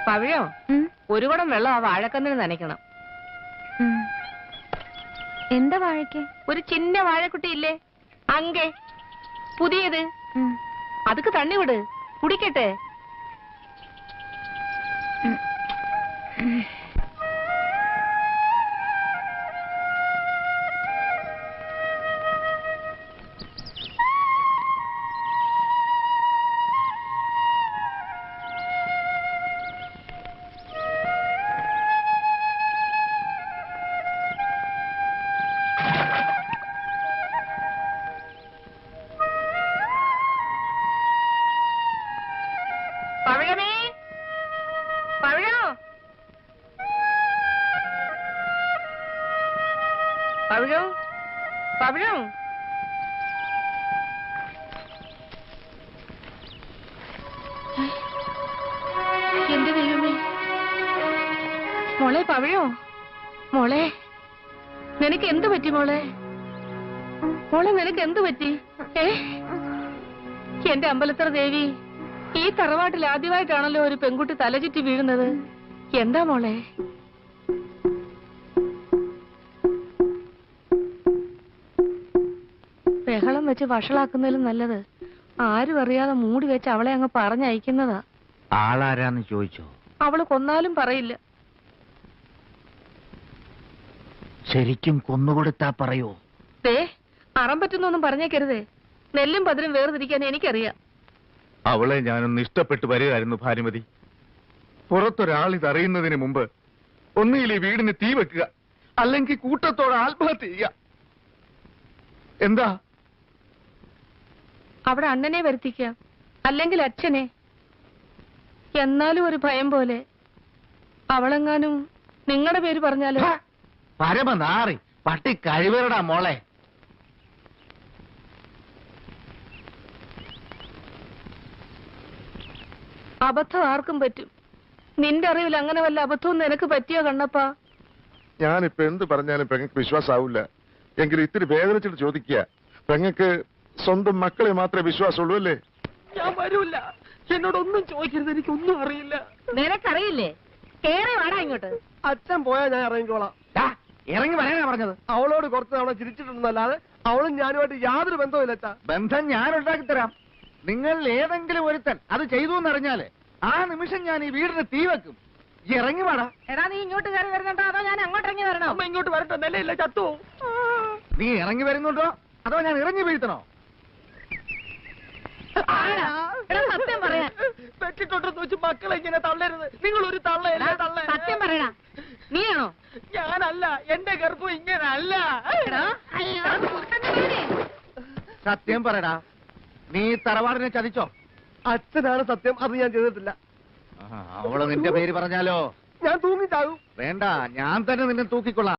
പവിഴോ ഒരു കുടം വെള്ളം ആ വാഴക്കന്നിന് നനയ്ക്കണം. എന്താ വാഴയ്ക്ക്? ഒരു ചിന്ന വാഴക്കുട്ടി ഇല്ലേ അങ്കെ, പുതിയത്. അതൊക്കെ തണ്ണി വിട്, കുടിക്കട്ടെ. പവിഴമേ, പവിഴോ, പവിഴോ, പവിഴോ. എന്റെ ദൈവമേ, മോളെ പവിഴോ, മോളെ നിനക്ക് എന്ത് പറ്റി മോളെ? മോളെ നിനക്ക് എന്ത് പറ്റി? എന്റെ അമ്പലത്തറ ദേവി, ഈ തറവാട്ടിൽ ആദ്യമായിട്ടാണല്ലോ ഒരു പെൺകുട്ടി തലചുറ്റി വീഴുന്നത്. എന്താ മോളെ? ബഹളം വെച്ച് വഷളാക്കുന്നതിലും നല്ലത് ആരും അറിയാതെ മൂടി വെച്ച് അവളെ അങ്ങ് പറഞ്ഞയക്കുന്നതാ. ആളാരാന്ന് ചോദിച്ചോ? അവള് കൊന്നാലും പറയില്ല. ശരിക്കും കൊന്നുകൊടുത്താ പറയോ? അറം പറ്റുന്നൊന്നും പറഞ്ഞേക്കരുതേ. നെല്ലും പതിരും വേർതിരിക്കാൻ എനിക്കറിയാം. അവളെ ഞാനൊന്ന് ഇഷ്ടപ്പെട്ടു വരികയായിരുന്നു ഭാനുമതി. പുറത്തൊരാൾ ഇതറിയുന്നതിന് മുമ്പ് ഒന്നുകിൽ ഈ വീടിന് തീ വെക്കുക, അല്ലെങ്കിൽ കൂട്ടത്തോടെ ആത്മഹത്യ ചെയ്യുക. എന്താ? അവിടെ അണ്ണനെ വരുത്തിക്കാം, അല്ലെങ്കിൽ അച്ഛനെ. എന്നാലും ഒരു ഭയം പോലെ. അവളെങ്ങാനും നിങ്ങളുടെ പേര് പറഞ്ഞാലോ? പരമനാറി പട്ടി കഴിവേറടാ മോളെ. അബദ്ധം ആർക്കും പറ്റും. നിന്റെ അറിവിൽ അങ്ങനെ വല്ല അബദ്ധവും നിനക്ക് പറ്റിയോ കണ്ണപ്പാ? ഞാനിപ്പോ എന്ത് പറഞ്ഞാലും പെങ്ങൾക്ക് വിശ്വാസാവില്ല. എങ്കിലും ഇത്തിരി വേദനിച്ചിട്ട് ചോദിക്കുക, പെങ്ങൾക്ക് സ്വന്തം മക്കളെ മാത്രമേ വിശ്വാസമുള്ളൂ അല്ലേ? ഞാൻ വരൂല്ല. എന്നോടൊന്നും ചോദിക്കരുത്, എനിക്കൊന്നും അറിയില്ല. നിനക്കറിയില്ലേ? കേറി വാടാ ഇങ്ങോട്ട്. അച്ഛൻ പോയാൽ ഞാൻ ഇറങ്ങിക്കോളാം. ഇറങ്ങി വരാനാ പറഞ്ഞത്. അവളോട് കുറച്ച് തവണ ചിരിച്ചിട്ടുണ്ടെന്നല്ലാതെ അവളും ഞാനുമായിട്ട് യാതൊരു ബന്ധവുമില്ല അച്ഛാ. ബന്ധം ഞാൻ ഉണ്ടാക്കി തരാം. നിങ്ങൾ ഏതെങ്കിലും ഒരുത്തൻ അത് ചെയ്തു എന്നറിഞ്ഞാല് ആ നിമിഷം ഞാൻ ഈ വീടിന് തീ വെക്കും. ഇറങ്ങി വേടാ. എടാ, നീ ഇങ്ങോട്ട് കയറി വരുന്നുണ്ടോ അതോ ഞാൻ അങ്ങോട്ട് ഇറങ്ങി വരണോ? അമ്മ ഇങ്ങോട്ട് വരട്ടെ, നിലയില്ല ചത്തു. നീ ഇറങ്ങി വരുന്നുണ്ടോ അതോ ഞാൻ ഇറങ്ങി വീഴ്ത്തണോ? സത്യം പറയാ. പെട്ടിട്ടുണ്ടെന്ന് വെച്ച് മക്കളെ ഇങ്ങനെ തള്ളരുത്. നിങ്ങൾ ഒരു തള്ളയല്ലേ തള്ള. സത്യം പറയടാ, നീയാണോ? ഞാനല്ല, എന്റെ ഗർഭം ഇങ്ങനല്ല. സത്യം പറയടാ, നീ തറവാടിനെ ചതിച്ചോ? അച്ഛനാണ് സത്യം, അത് ഞാൻ ചെയ്തിട്ടില്ല. അവള് നിന്റെ പേര് പറഞ്ഞാലോ? ഞാൻ തൂങ്ങിച്ചാകും. വേണ്ട, ഞാൻ തന്നെ നിന്നെ തൂക്കിക്കൊള്ളാം.